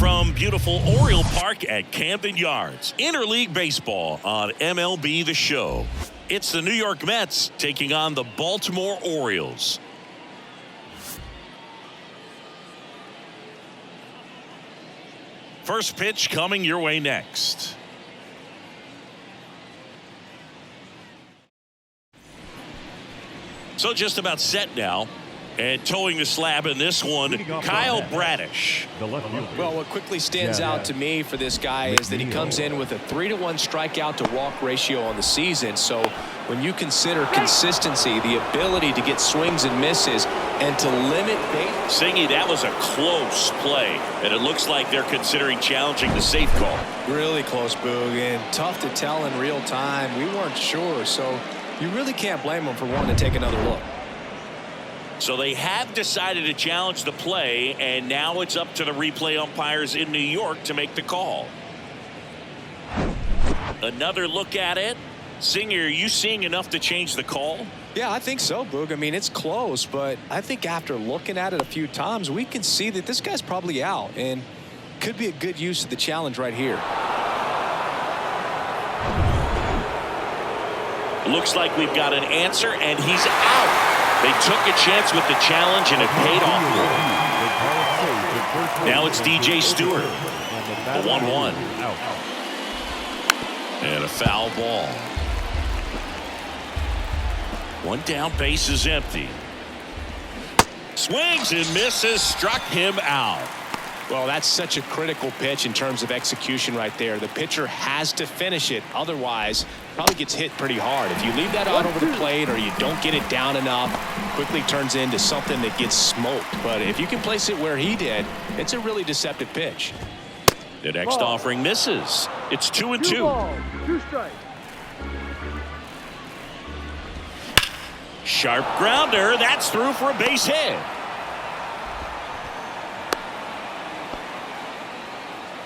from beautiful Oriole Park at Camden Yards. Interleague baseball on MLB The Show. It's the New York Mets taking on the Baltimore Orioles. First pitch coming your way next. So just about set now. And towing the slab in this one, Kyle Bradish. Well, what quickly stands out to me for this guy is that he comes in with a 3-to-1 strikeout to walk ratio on the season. So when you consider consistency, the ability to get swings and misses, and to limit base. Singy, that was a close play, and it looks like they're considering challenging the safe call. Really close, Boog, and tough to tell in real time. We weren't sure, so you really can't blame them for wanting to take another look. So they have decided to challenge the play, and now it's up to the replay umpires in New York to make the call. Another look at it. Singer, are you seeing enough to change the call? Yeah, I think so, Boog. I mean, it's close, but I think after looking at it a few times, we can see that this guy's probably out, and could be a good use of the challenge right here. Looks like we've got an answer, and he's out. They took a chance with the challenge, and it paid off. Now it's DJ Stewart. The 1-1. And a foul ball. One down, base is empty. Swings and misses, struck him out. Well, that's such a critical pitch in terms of execution right there. The pitcher has to finish it. Otherwise, probably gets hit pretty hard. If you leave that out over the plate or you don't get it down enough, quickly turns into something that gets smoked. But if you can place it where he did, it's a really deceptive pitch. The next offering misses. It's 2-2. 2 strikes. Sharp grounder. That's through for a base hit.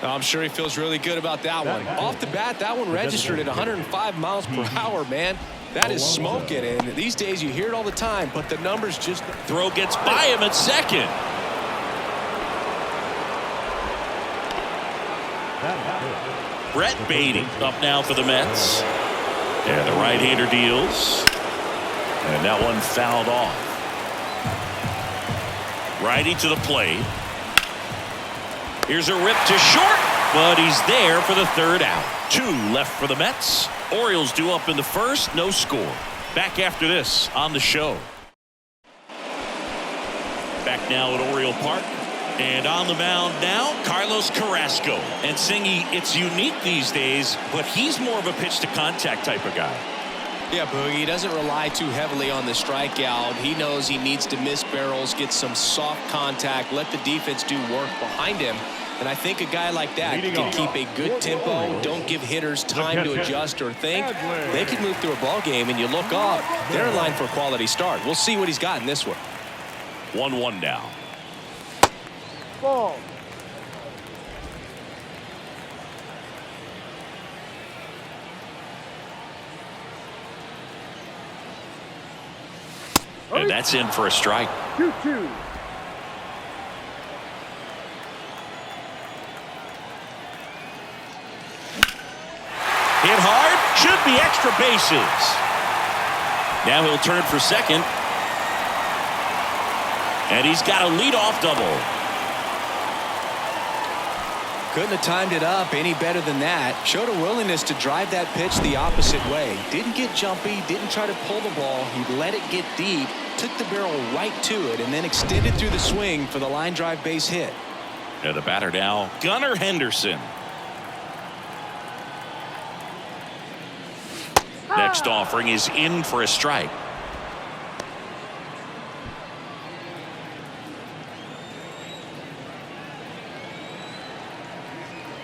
I'm sure he feels really good about that one. Off the bat, that one registered at 105 miles per hour, man. That is smoking, and these days you hear it all the time, but the numbers just... Throw gets by him at second. Brett Beatty up now for the Mets. And the right-hander deals. And that one fouled off. Righty to the plate. Here's a rip to short, but he's there for the third out. 2 left for the Mets. Orioles due up in the first, no score. Back after this on the show. Back now at Oriole Park. And on the mound now, Carlos Carrasco. And Singy, it's unique these days, but he's more of a pitch-to-contact type of guy. Yeah, Boogie, he doesn't rely too heavily on the strikeout. He knows he needs to miss barrels, get some soft contact, let the defense do work behind him. And I think a guy like that can keep a good tempo, don't give hitters time to adjust or think. They can move through a ball game, and you look up, they're in line for a quality start. We'll see what he's got in this one. 1-1 now. Ball. And that's in for a strike. 2-2. Hit hard, should be extra bases. Now he'll turn for second. And he's got a leadoff double. Couldn't have timed it up any better than that. Showed a willingness to drive that pitch the opposite way. Didn't get jumpy, didn't try to pull the ball. He let it get deep, took the barrel right to it, and then extended through the swing for the line drive base hit. And the batter now, Gunnar Henderson. Next offering is in for a strike.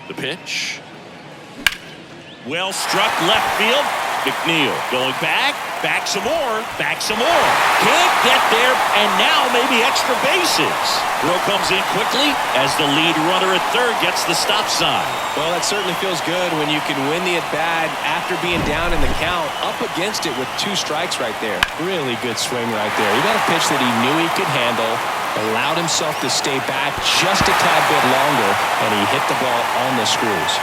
The pitch. Well struck left field. McNeil going back some more, Can't get there, and now maybe extra bases. Throw comes in quickly as the lead runner at third gets the stop sign. Well, that certainly feels good when you can win the at-bat after being down in the count, up against it with 2 strikes right there. Really good swing right there. He got a pitch that he knew he could handle, allowed himself to stay back just a tad bit longer, and he hit the ball on the screws.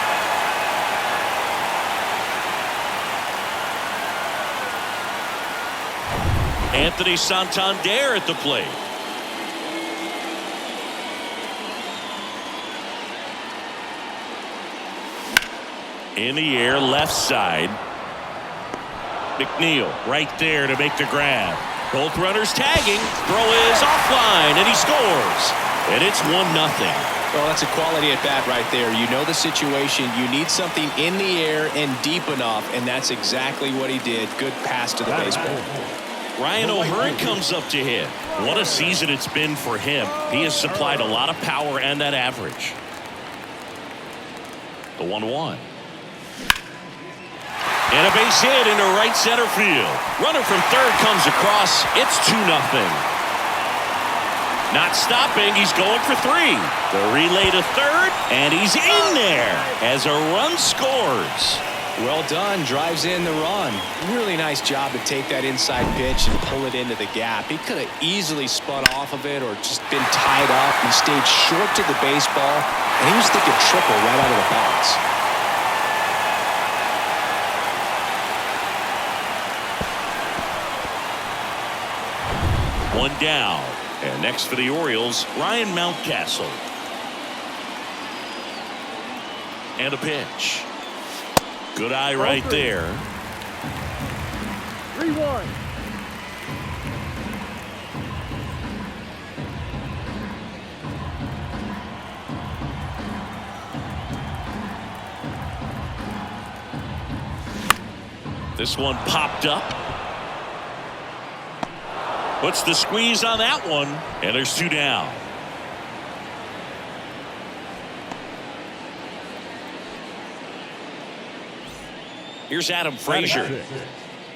Anthony Santander at the plate. In the air, left side. McNeil right there to make the grab. Both runners tagging. Throw is offline, and he scores. And it's 1-0. Well, that's a quality at bat right there. You know the situation. You need something in the air and deep enough, and that's exactly what he did. Good pass to the baseball. Ryan O'Hearn comes up to hit. What a season it's been for him. He has supplied a lot of power and that average. The 1-1. And a base hit into right center field. Runner from third comes across. It's 2-0. Not stopping. He's going for 3. The relay to third, and he's in there as a run scores. Well done. Drives in the run. Really nice job to take that inside pitch and pull it into the gap. He could have easily spun off of it or just been tied up. He stayed short to the baseball, and he was thinking triple right out of the box. One down. And next for the Orioles, Ryan Mountcastle. And a pitch. Good eye right there. 3-1. This one popped up. Puts the squeeze on that one, and there's 2 down. Here's Adam Frazier.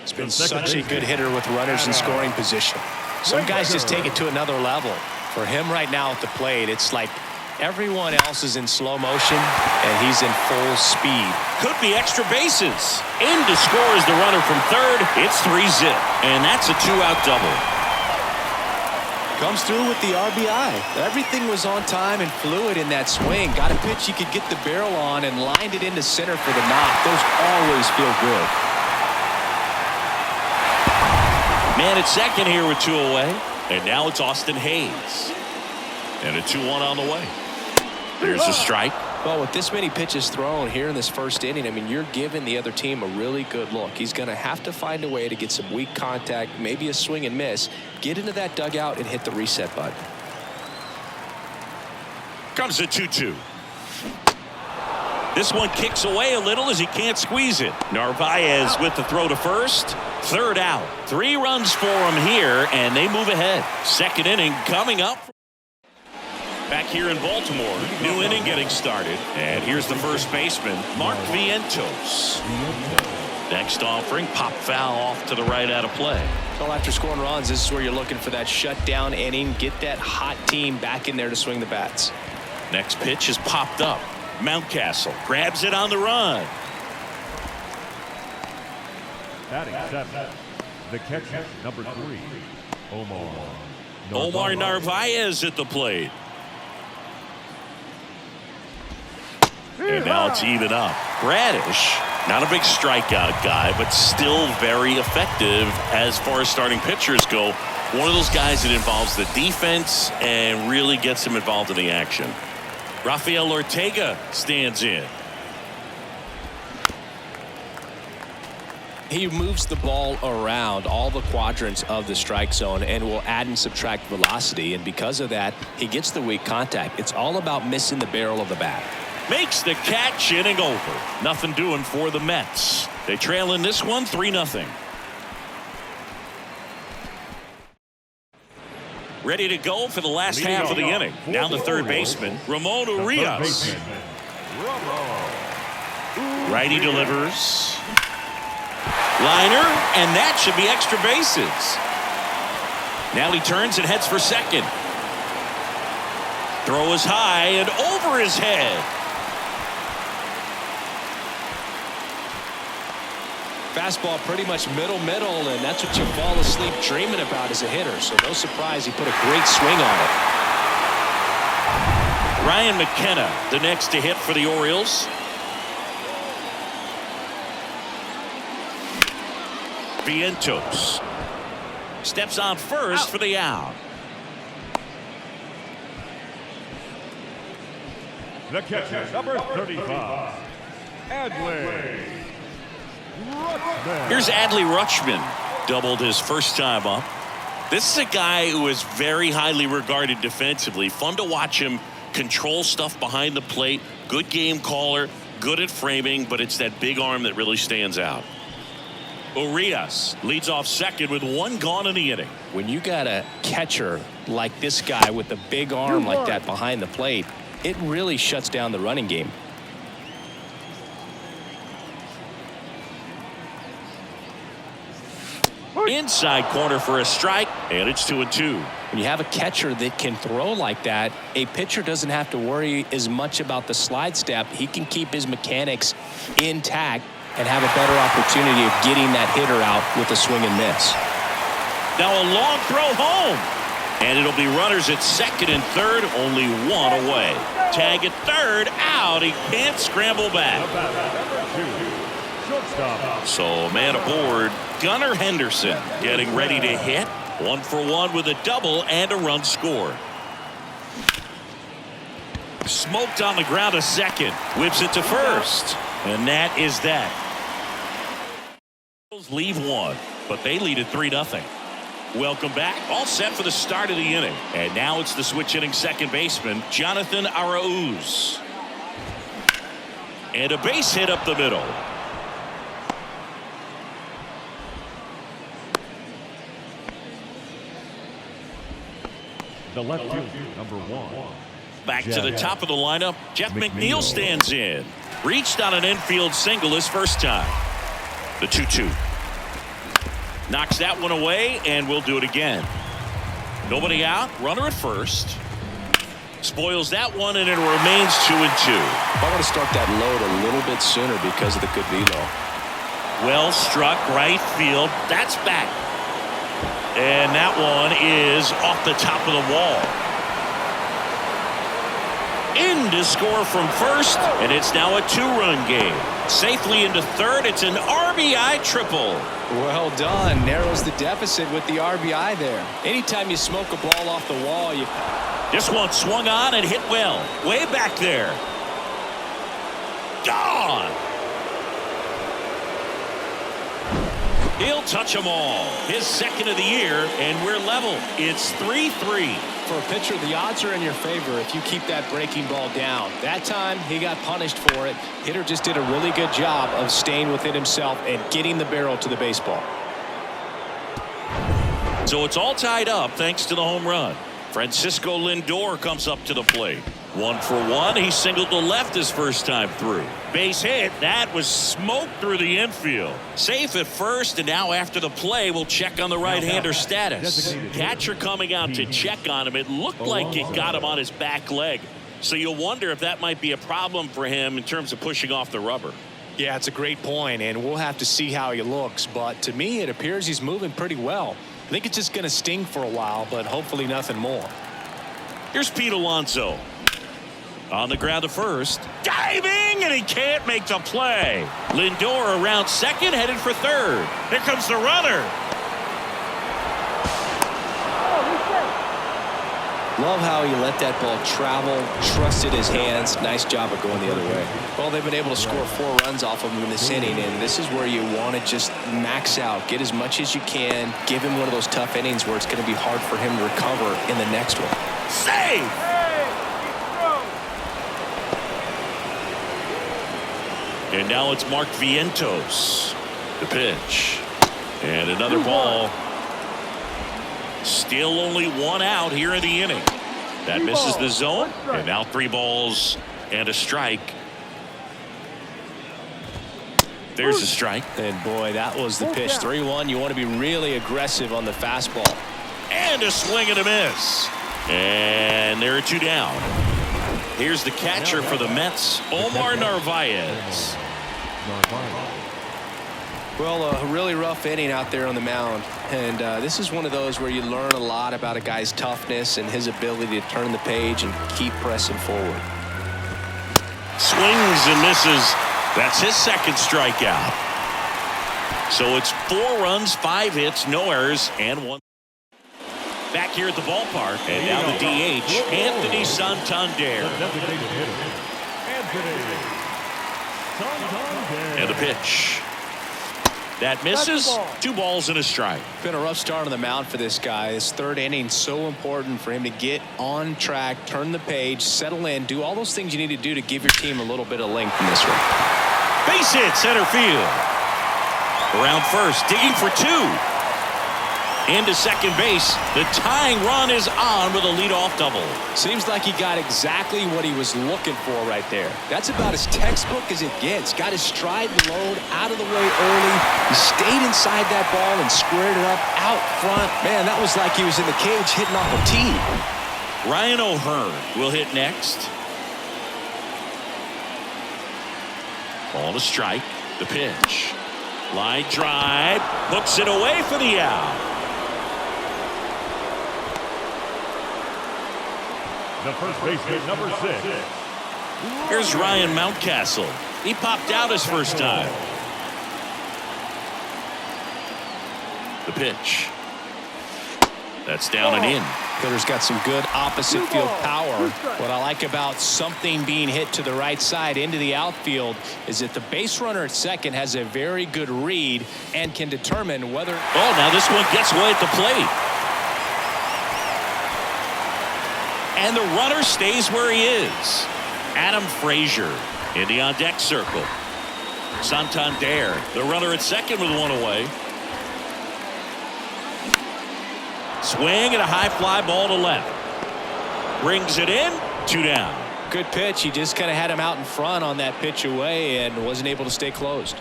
He's been such a good hitter with runners in scoring position. Some guys just take it to another level. For him right now at the plate, it's like everyone else is in slow motion, and he's in full speed. Could be extra bases. In to score is the runner from third. It's 3-zip, and that's a 2-out double. Comes through with the RBI. Everything was on time and fluid in that swing. Got a pitch he could get the barrel on and lined it into center for the knock. Those always feel good. Man at second here with 2 away. And now it's Austin Hayes. And a 2-1 on the way. There's a strike. Well, with this many pitches thrown here in this first inning, I mean, you're giving the other team a really good look. He's going to have to find a way to get some weak contact, maybe a swing and miss, get into that dugout and hit the reset button. Comes the 2-2. This one kicks away a little as he can't squeeze it. Narvaez with the throw to first. Third out. 3 runs for him here, and they move ahead. Second inning coming up. Back here in Baltimore, new inning getting started. And here's the first baseman, Mark Vientos. Next offering, pop foul off to the right out of play. Well, after scoring runs, this is where you're looking for that shutdown inning. Get that hot team back in there to swing the bats. Next pitch is popped up. Mountcastle grabs it on the run. Batting seven, the catcher, number 3, Omar Narvaez at the plate. And now it's even up. Bradish, not a big strikeout guy, but still very effective as far as starting pitchers go. One of those guys that involves the defense and really gets him involved in the action. Rafael Ortega stands in. He moves the ball around all the quadrants of the strike zone and will add and subtract velocity. And because of that, he gets the weak contact. It's all about missing the barrel of the bat. Makes the catch, inning over. Nothing doing for the Mets. They trail in this one 3-0. Ready to go for the last half of the inning. Now the third baseman, Ramon Urias. Righty delivers. Liner, and that should be extra bases. Now he turns and heads for second. Throw is high and over his head. Fastball pretty much middle, and that's what you fall asleep dreaming about as a hitter. So no surprise he put a great swing on it. Ryan McKenna, the next to hit for the Orioles. Vientos steps on first for the out. The catcher, number 35, Adley Rutschman. Here's Adley Rutschman, doubled his first time up. This is a guy who is very highly regarded defensively. Fun to watch him control stuff behind the plate. Good game caller, good at framing, but it's that big arm that really stands out. Orioles leads off second with one gone in the inning. When you got a catcher like this guy with a big arm like that behind the plate, it really shuts down the running game. Inside corner for a strike, and it's 2-2. When you have a catcher that can throw like that, a pitcher doesn't have to worry as much about the slide step. He can keep his mechanics intact and have a better opportunity of getting that hitter out with a swing and miss. Now a long throw home. And it'll be runners at second and third, only one away. Tag at third, out. He can't scramble back. So man aboard, Gunnar Henderson getting ready to hit. 1 for 1 with a double and a run scored. Smoked on the ground to second. Whips it to first. And that is that. Leave one, but they lead at 3-0. Welcome back. All set for the start of the inning. And now it's the switch hitting second baseman, Jonathan Arauz. And a base hit up the middle. The left fielder, number 1. Back to the top of the lineup, Jeff McNeil stands in. Reached on an infield single his first time. The 2-2. Knocks that one away, and we'll do it again. Nobody out, runner at first. Spoils that one, and it remains 2-2. I want to start that load a little bit sooner because of the good velo. Well struck, right field. That's back. And that one is off the top of the wall. In to score from first, and it's now a 2-run game. Safely into third. It's an RBI triple. Well done. Narrows the deficit with the RBI there. Anytime you smoke a ball off the wall, you... This one swung on and hit well. Way back there. Gone. He'll touch them all. His second of the year, and we're level. It's 3-3. For a pitcher, the odds are in your favor if you keep that breaking ball down. That time, he got punished for it. Hitter just did a really good job of staying within himself and getting the barrel to the baseball. So it's all tied up thanks to the home run. Francisco Lindor comes up to the plate. 1 for 1. He singled to left his first time through. Base hit. That was smoked through the infield. Safe at first, and now after the play, we'll check on the right-hander status. Catcher coming out to check on him. It looked like it got him on his back leg. So you'll wonder if that might be a problem for him in terms of pushing off the rubber. Yeah, it's a great point, and we'll have to see how he looks. But to me, it appears he's moving pretty well. I think it's just going to sting for a while, but hopefully nothing more. Here's Pete Alonso. On the ground to first. Diving, and he can't make the play. Lindor around second, headed for third. Here comes the runner. Love how he let that ball travel, trusted his hands. Nice job of going the other way. Well, they've been able to score 4 runs off of him in this inning, and this is where you want to just max out. Get as much as you can. Give him one of those tough innings where it's going to be hard for him to recover in the next one. Save! And now it's Mark Vientos. The pitch. And another ball. Still only 1 out here in the inning. That misses the zone. And now 3 balls and a strike. There's a strike. And boy, that was the pitch. 3-1. You want to be really aggressive on the fastball. And a swing and a miss. And there are 2 down. Here's the catcher for the Mets, Omar Narvaez. Well, a really rough inning out there on the mound. And this is one of those where you learn a lot about a guy's toughness and his ability to turn the page and keep pressing forward. Swings and misses. That's his second strikeout. So it's 4 runs, 5 hits, no errors, and 1. Back here at the ballpark, and now the DH, Anthony Santander. And the pitch. That misses. 2 balls and a strike. Been a rough start on the mound for this guy. His third inning, so important for him to get on track, turn the page, settle in, do all those things you need to do to give your team a little bit of length in this one. Base hit, center field. Around first, digging for 2. Into second base. The tying run is on with a leadoff double. Seems like he got exactly what he was looking for right there. That's about as textbook as it gets. Got his stride and load out of the way early. He stayed inside that ball and squared it up out front. Man, that was like he was in the cage hitting off a tee. Ryan O'Hearn will hit next. Ball to strike. The pitch. Line drive. Hooks it away for the out. The first baseman, number 6. Here's Ryan Mountcastle. He popped out his first time. The pitch. That's down and in. Hitter's got some good opposite field power. What I like about something being hit to the right side into the outfield is that the base runner at second has a very good read and can determine whether. Oh, now this one gets away at the plate. And the runner stays where he is. Adam Frazier in the on-deck circle. Santander, the runner at second with 1 away. Swing and a high fly ball to left. Brings it in, 2 down. Good pitch. He just kind of had him out in front on that pitch away and wasn't able to stay closed.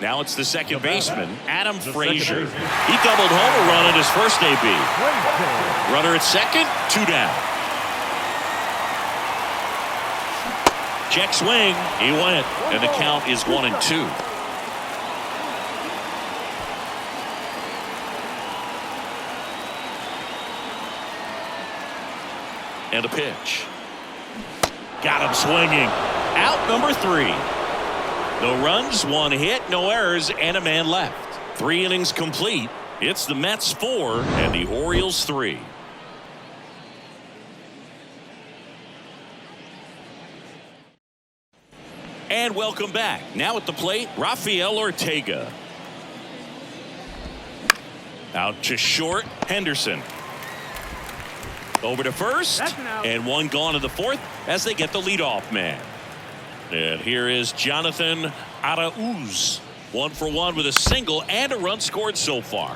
Now it's the second baseman, Adam Frazier. He doubled home a run in his first AB. Runner at second, 2 down. Check swing. He went, and the count is 1-2. And a pitch. Got him swinging. Out number 3. No runs, 1 hit, no errors, and a man left. 3 innings complete. It's the Mets 4 and the Orioles 3. And welcome back. Now at the plate, Rafael Ortega. Out to short, Henderson. Over to first, and 1 gone in the 4th as they get the leadoff man. And here is Jonathan Arauz. 1 for 1 with a single and a run scored so far.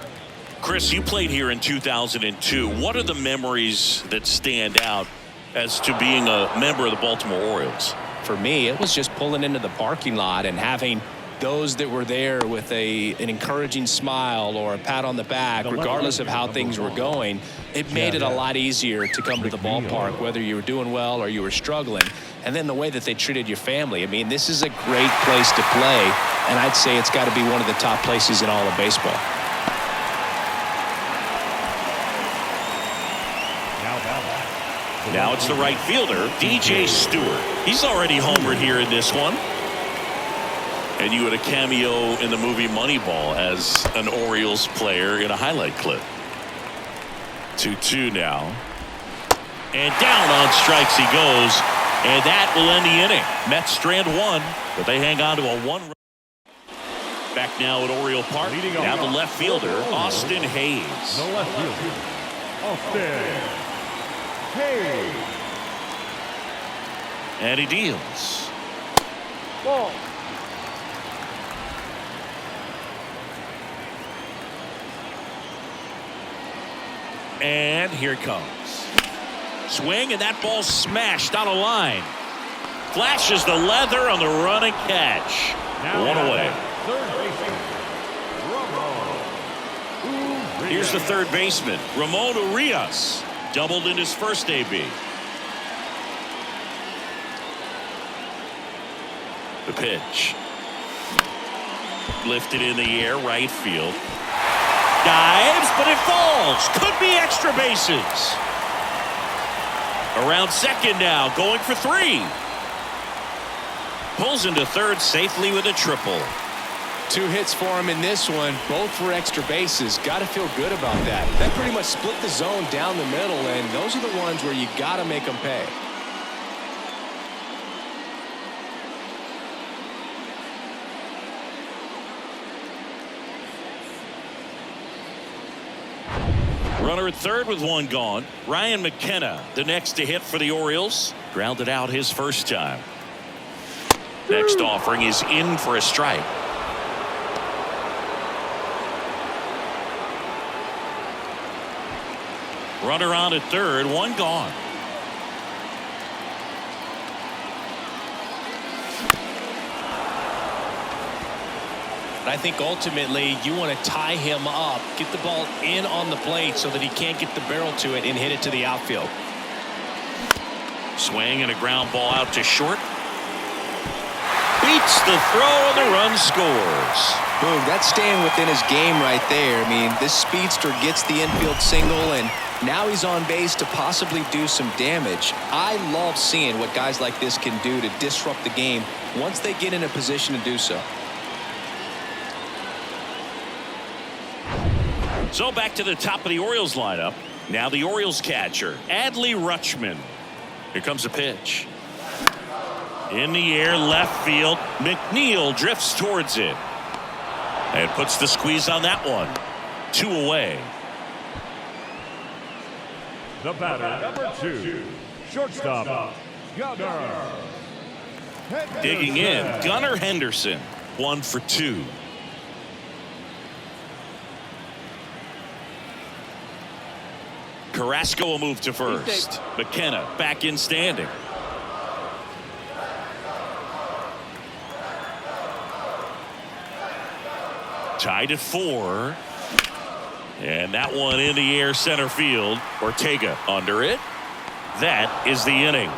Chris, you played here in 2002. What are the memories that stand out as to being a member of the Baltimore Orioles? For me, it was just pulling into the parking lot and having those that were there with an encouraging smile or a pat on the back, regardless of how things were going. It made it a lot easier to come to the ballpark, whether you were doing well or you were struggling. And then the way that they treated your family. I mean, this is a great place to play, and I'd say it's got to be one of the top places in all of baseball. Now it's the right fielder, DJ Stewart. He's already homered here in this one. And you had a cameo in the movie Moneyball as an Orioles player in a highlight clip. 2-2 now. And down on strikes he goes. And that will end the inning. Mets strand 1, but they hang on to a 1-run. Back now at Oriole Park. Now the left fielder, Austin Hayes. The left fielder, Austin Hayes. And he deals. Ball. And here it comes. Swing, and that ball smashed on a line. Flashes the leather on the run and catch. Now 1 away. Third baseman, Here's the third baseman, Ramon Urias. Doubled in his first AB. The pitch. Lifted in the air, right field. Dives, but it falls. Could be extra bases. Around second now, going for 3. Pulls into third safely with a triple. 2 hits for him in this one, both for extra bases. Got to feel good about that. That pretty much split the zone down the middle, and those are the ones where you got to make them pay. Runner at third with 1 gone. Ryan McKenna, the next to hit for the Orioles. Grounded out his first time. Next offering is in for a strike. Runner on at third, 1 gone. I think ultimately you want to tie him up, get the ball in on the plate so that he can't get the barrel to it and hit it to the outfield. Swing and a ground ball out to short. Beats the throw and the run scores. Boom, that's staying within his game right there. I mean, this speedster gets the infield single, and now he's on base to possibly do some damage. I love seeing what guys like this can do to disrupt the game once they get in a position to do so. So back to the top of the Orioles lineup. Now the Orioles catcher, Adley Rutschman. Here comes a pitch. In the air, left field. McNeil drifts towards it. And puts the squeeze on that one. 2 away. The batter, number 2, shortstop, Gunnar. Digging in, Gunnar Henderson. 1 for 2. Carrasco will move to first. McKenna back in standing. Tied at 4. And that one in the air center field. Ortega under it. That is the inning.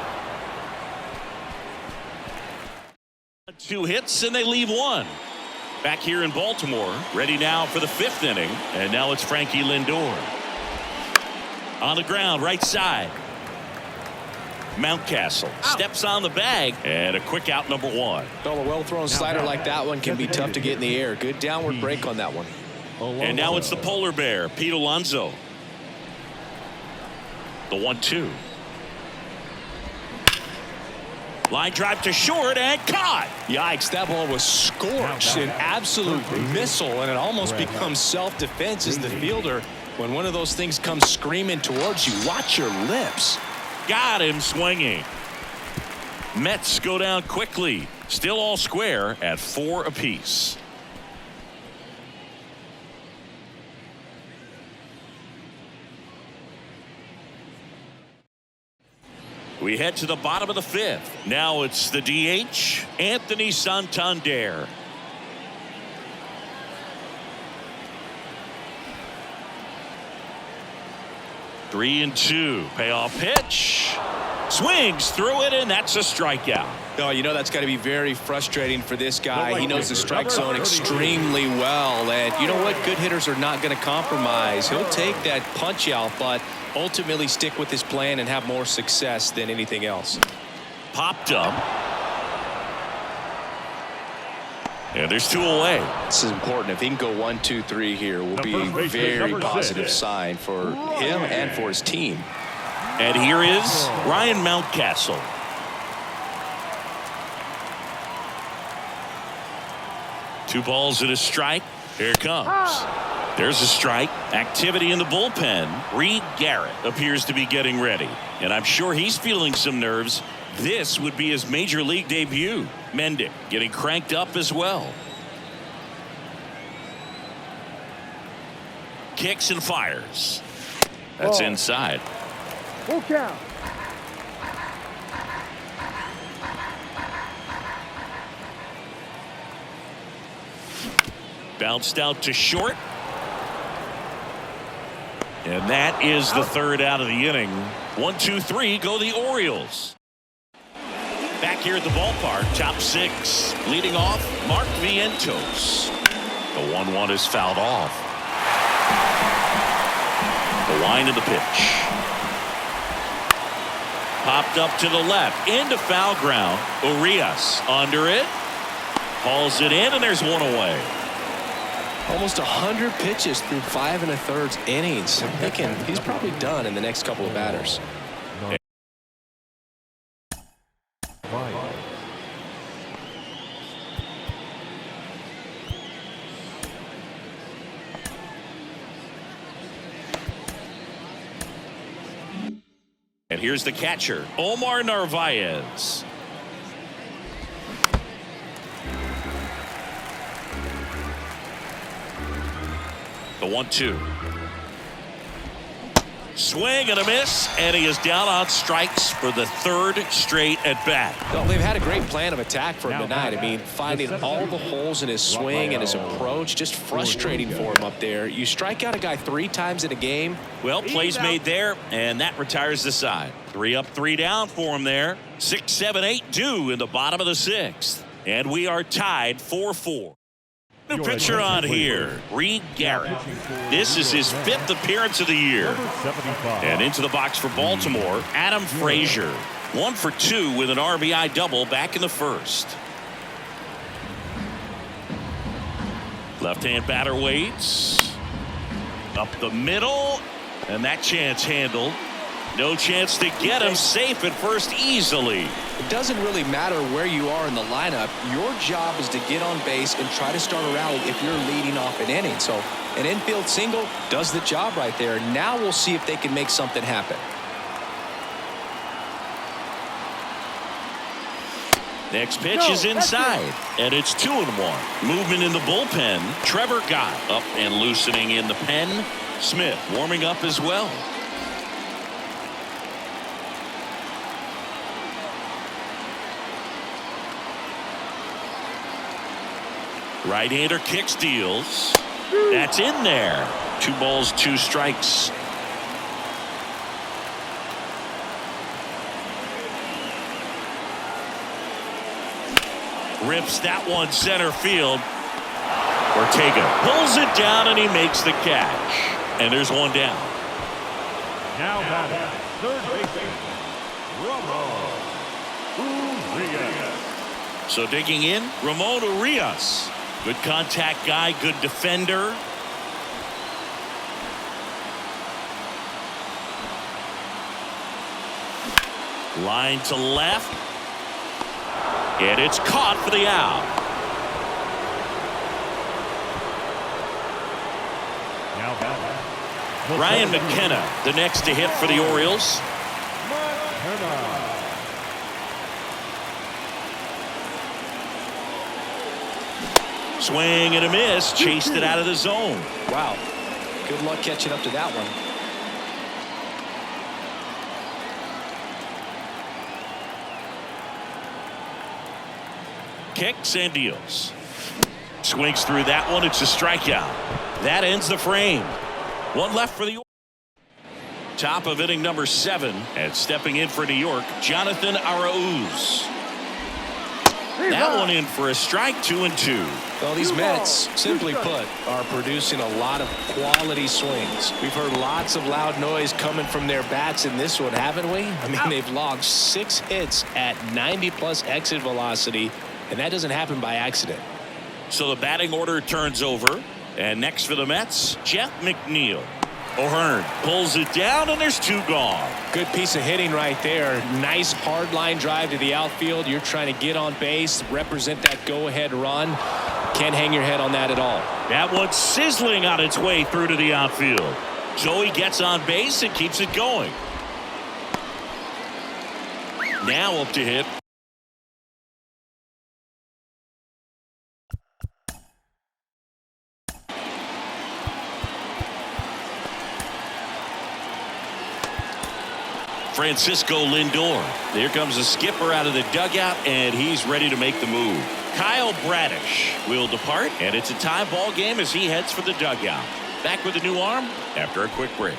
2 hits and they leave 1. Back here in Baltimore. Ready now for the 5th inning. And now it's Frankie Lindor. On the ground, right side. Mountcastle steps on the bag, and a quick out, number 1. Well, a well-thrown slider like that one can be tough to get in the air. Good downward break on that one. And now it's the polar bear, Pete Alonso. The 1-2. Line drive to short and caught. Yikes, that ball was scorched, an absolute missile, and it almost becomes self-defense as the fielder. When one of those things comes screaming towards you, watch your lips. Got him swinging. Mets go down quickly. Still all square at 4 apiece. We head to the bottom of the 5th. Now it's the DH, Anthony Santander. Three and 2. Payoff pitch. Swings through it, and that's a strikeout. Oh, you know that's got to be very frustrating for this guy. He knows the strike zone extremely well. And you know what? Good hitters are not going to compromise. He'll take that punch out, but ultimately stick with his plan and have more success than anything else. Popped up. And there's 2 away. This is important. If he can go 1, 2, 3 here, will be a very positive sign for him and for his team. And here is Ryan Mountcastle. Two balls and a strike. Here it comes. There's a strike. Activity in the bullpen. Reed Garrett appears to be getting ready. And I'm sure he's feeling some nerves. This would be his major league debut. Mendick getting cranked up as well. Kicks and fires. That's inside. Full count. Bounced out to short. And that is the third out of the inning. 1, 2, 3 go the Orioles. Back here at the ballpark, top 6. Leading off, Mark Vientos. The 1-1 is fouled off. The wind of the pitch. Popped up to the left, into foul ground. Urias under it. Hauls it in, and there's one away. Almost 100 pitches through 5 1/3 innings. I'm thinking he's probably done in the next couple of batters. And here's the catcher, Omar Narvaez. The 1-2. Swing and a miss, and he is down on strikes for the 3rd straight at bat. Well, they've had a great plan of attack for him tonight. I mean, finding all the holes in his swing and his approach, just frustrating for him up there. You strike out a guy 3 times in a game. Well, plays made there, and that retires the side. 3 up, 3 down for him there. 6, 7, 8 due in the bottom of the 6th. And we are tied 4-4. New pitcher on here, Reed Garrett. This is his 5th appearance of the year. And into the box for Baltimore, Adam Frazier. 1 for 2 with an RBI double back in the 1st. Left-hand batter waits. Up the middle, and that chance handled. No chance to get him, safe at first easily. It doesn't really matter where you are in the lineup. Your job is to get on base and try to start a rally if you're leading off an inning. So an infield single does the job right there. Now we'll see if they can make something happen. Next pitch is inside, and it's 2-1. Movement in the bullpen. Trevor Gott up and loosening in the pen. Smith warming up as well. Right-hander kicks, deals. That's in there. 2 balls, 2 strikes. Rips that one center field. Ortega pulls it down, and he makes the catch. And there's one down. Now batting, 3rd baseman, Ramon Urias. So digging in, Ramon Urias. Good contact guy, good defender. Line to left. And it's caught for the out. Now batting, Ryan McKenna, the next to hit for the Orioles. Swing and a miss, chased it out of the zone. Wow. Good luck catching up to that one. Kicks and deals. Swings through that one. It's a strikeout. That ends the frame. 1 left for the Orioles. Top of inning number 7. And stepping in for New York, Jonathan Arauz. That one in for a strike, 2-2. Well, these Mets, simply put, are producing a lot of quality swings. We've heard lots of loud noise coming from their bats in this one, haven't we? I mean, they've logged 6 hits at 90+ exit velocity, and that doesn't happen by accident. So the batting order turns over. And next for the Mets, Jeff McNeil. O'Hearn pulls it down, and there's 2 gone. Good piece of hitting right there. Nice hard line drive to the outfield. You're trying to get on base, represent that go-ahead run. Can't hang your head on that at all. That one's sizzling on its way through to the outfield. So he gets on base and keeps it going. Now up to hit. Francisco Lindor. There comes the skipper out of the dugout, and he's ready to make the move. Kyle Bradish will depart, and it's a tie ball game as he heads for the dugout. Back with a new arm after a quick break.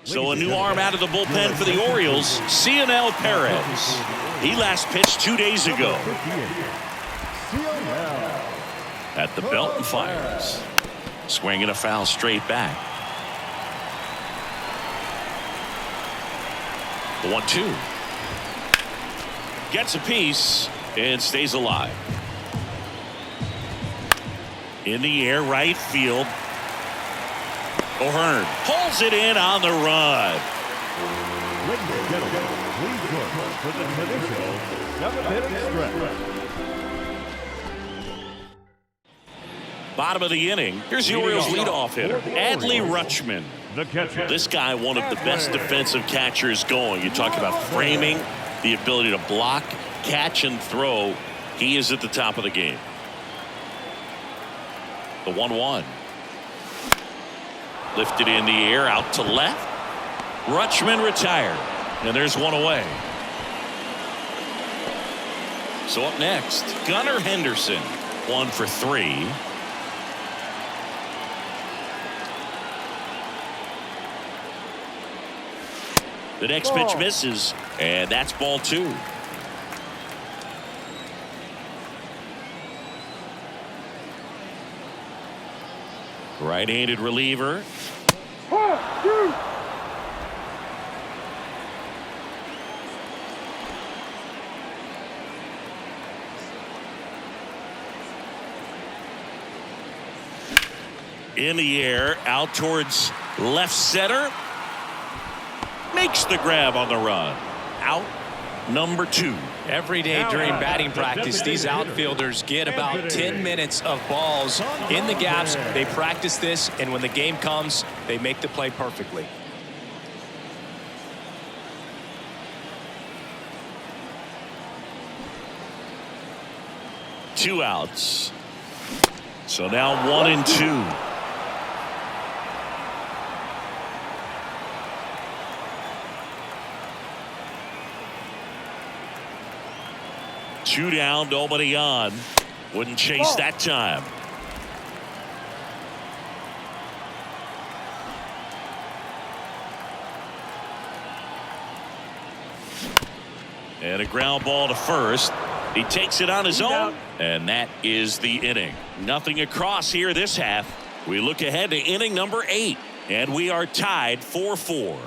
So a new arm out of the bullpen for the Orioles, CNL Perez. He last pitched 2 days ago. At the belt and fires. Swinging a foul straight back. The 1-2. Gets a piece and stays alive. In the air, right field. O'Hearn pulls it in on the run. Ladies and gentlemen, please join us for the traditional 7-inning stretch. Bottom of the inning. Here's the Orioles leadoff hitter, Adley Rutschman. The catcher. This guy, one of the best defensive catchers going. You talk about framing, the ability to block, catch, and throw. He is at the top of the game. The 1-1. Lifted in the air, out to left. Rutschman retired. And there's one away. So up next, Gunnar Henderson. 1 for 3. The next pitch misses, and that's ball 2. Right-handed reliever. In the air, out towards left center. Makes the grab on the run. Out number 2. Every day during batting practice, these outfielders get about 10 minutes of balls in the gaps. They practice this, and when the game comes, they make the play perfectly. Two outs. So now 1 and 2. Two down, nobody on. Wouldn't chase that time. And a ground ball to first. He takes it on his own, and that is the inning. Nothing across here this half. We look ahead to inning number 8, and we are tied 4-4.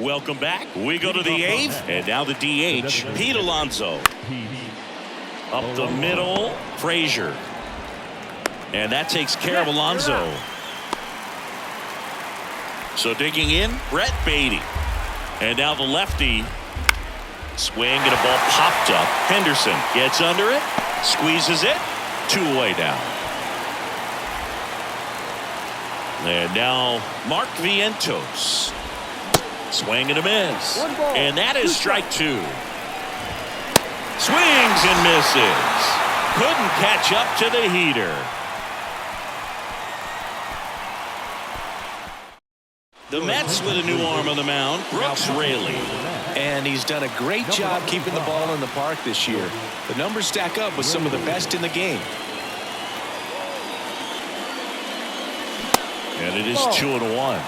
Welcome back. We go to the 8th, and now the DH, Pete Alonso. Up the middle, Frazier. And that takes care of Alonso. So digging in, Brett Beatty. And now the lefty. Swing and a ball popped up. Henderson gets under it, squeezes it, 2 away now. And now Mark Vientos. Swing and a miss. And that is strike 2. Swings and misses. Couldn't catch up to the heater. The Mets with a new arm on the mound, Brooks Raley. And he's done a great job keeping the ball in the park this year. The numbers stack up with some of the best in the game. And it is 2-1.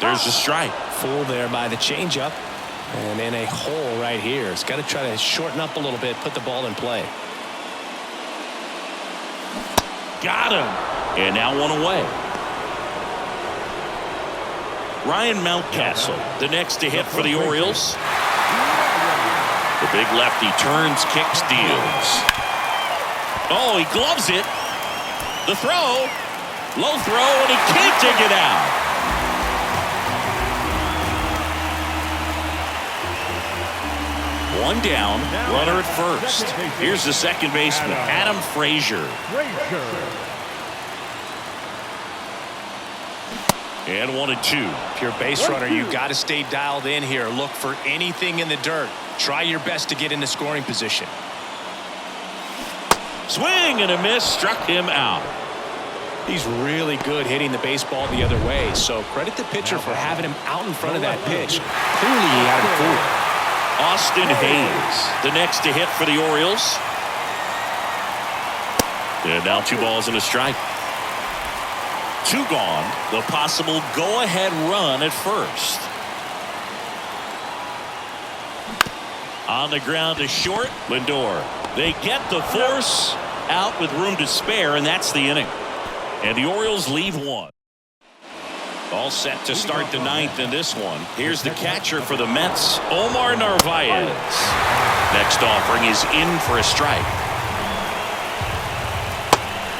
There's a strike. Full there by the changeup. And in a hole right here. It's got to try to shorten up a little bit, put the ball in play. Got him. And now 1 away. Ryan Mountcastle, the next to hit for the Orioles. The big lefty turns, kicks, deals. Oh, he gloves it. The throw. Low throw, and he can't take it out. One down, runner at first. Here's the second baseman, Adam Frazier. And 1-2. If you're a base runner, you've got to stay dialed in here. Look for anything in the dirt. Try your best to get into scoring position. Swing and a miss, struck him out. He's really good hitting the baseball the other way, so credit the pitcher for having him out in front of that pitch. Clearly he had him fooled. Austin Hayes, the next to hit for the Orioles. And now 2 balls and a strike. 2 gone. The possible go-ahead run at first. On the ground to short, Lindor. They get the force out with room to spare, and that's the inning. And the Orioles leave 1. All set to start the 9th in this one. Here's the catcher for the Mets, Omar Narvaez. Next offering is in for a strike.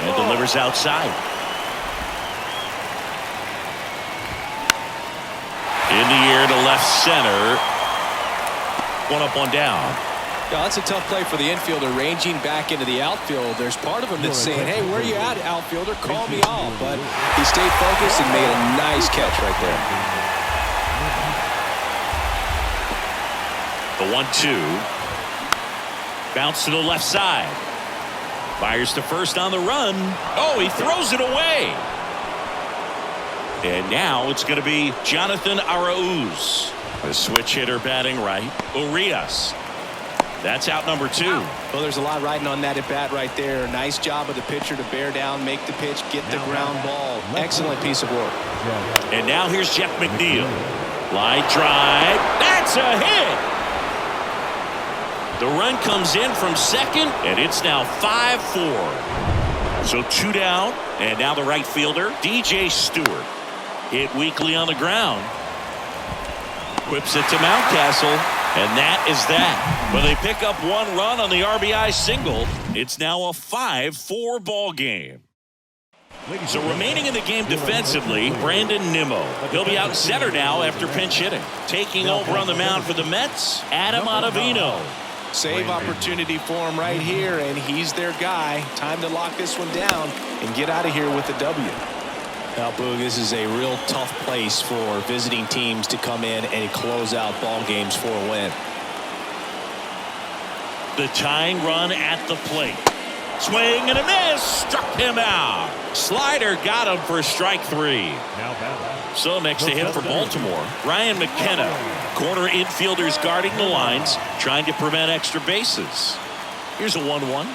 And delivers outside. In the air to left center. 1 up, 1 down. Yeah, that's a tough play for the infielder, ranging back into the outfield. There's part of him that's saying, hey, where you at, outfielder? Call me off. But he stayed focused and made a nice catch right there. The 1-2. Bounce to the left side. Fires to first on the run. Oh, he throws it away. And now it's going to be Jonathan Arauz. The switch hitter batting right. Urias. That's out number 2. Well, there's a lot riding on that at bat right there. Nice job of the pitcher to bear down, make the pitch, get the ground ball. Excellent piece of work. And now here's Jeff McNeil. Line drive. That's a hit. The run comes in from second, and it's now 5-4. So 2 down, and now the right fielder, DJ Stewart. Hit weakly on the ground. Whips it to Mountcastle. And that is that. But they pick up 1 run on the RBI single. It's now a 5-4 ball game. So remaining in the game defensively, Brandon Nimmo. He'll be out center now after pinch hitting. Taking over on the mound for the Mets, Adam Ottavino. Save opportunity for him right here, and he's their guy. Time to lock this one down and get out of here with a W. Now, Boog, this is a real tough place for visiting teams to come in and close out ball games for a win. The tying run at the plate. Swing and a miss. Struck him out. Slider got him for strike 3. So next to hit for Baltimore, Ryan McKenna. Corner infielders guarding the lines, trying to prevent extra bases. Here's a 1-1.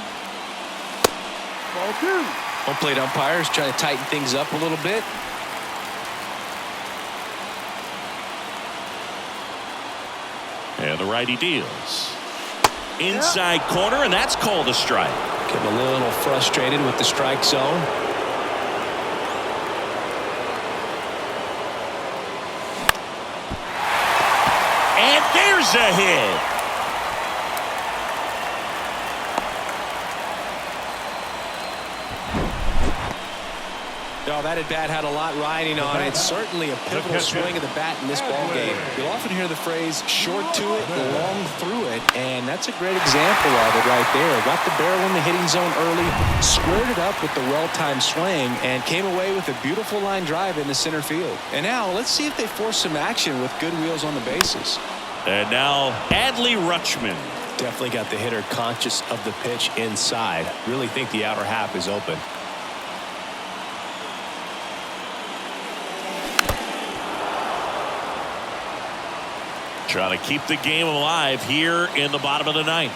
Ball 2. Home plate umpires trying to tighten things up a little bit. And the righty deals. Inside corner, and that's called a strike. Getting a little frustrated with the strike zone. And there's a hit. Oh, that at-bat had a lot riding on it. Certainly a pivotal swing of the bat in this ball game. You'll often hear the phrase short to it, long through it, and that's a great example of it right there. Got the barrel in the hitting zone early, squared it up with the well-timed swing, and came away with a beautiful line drive into center field. And now let's see if they force some action with good wheels on the bases. And now Adley Rutschman. Definitely got the hitter conscious of the pitch inside. Really think the outer half is open. Trying to keep the game alive here in the bottom of the 9th.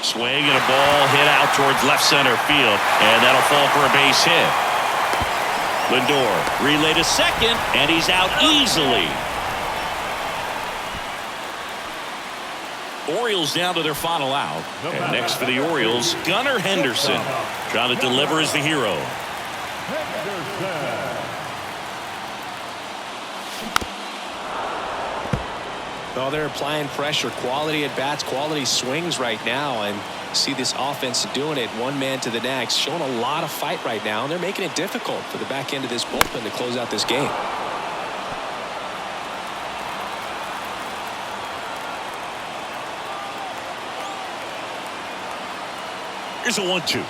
Swing and a ball hit out towards left center field, and that'll fall for a base hit. Lindor relay to second, and he's out easily. Orioles down to their final out. And next for the Orioles, Gunnar Henderson. Trying to deliver as the hero. Well, they're applying pressure, quality at bats, quality swings right now, and see this offense doing it one man to the next, showing a lot of fight right now, and they're making it difficult for the back end of this bullpen to close out this game. Here's a 1-2.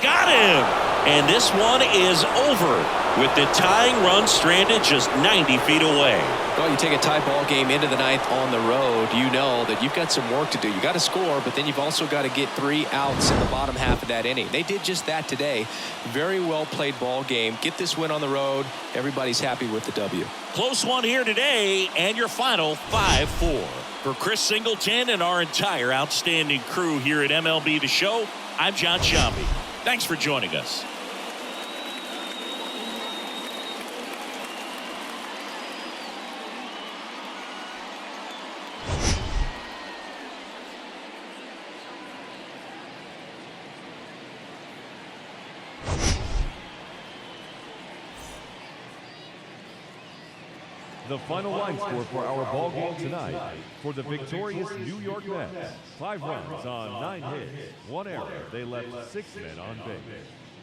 Got him! And this one is over. with the tying run stranded just 90 feet away. Well, you take a tie ball game into the ninth on the road, you know that you've got some work to do. You got to score, but then you've also got to get 3 outs in the bottom half of that inning. They did just that today. Very well played ball game. Get this win on the road. Everybody's happy with the W. Close one here today, and your final 5-4. For Chris Singleton and our entire outstanding crew here at MLB The Show, I'm John Sciambi. Thanks for joining us. The final line score for our ball game tonight: for the victorious New York Mets, 5 runs on 9 hits, 1 error. They left 6 men on base.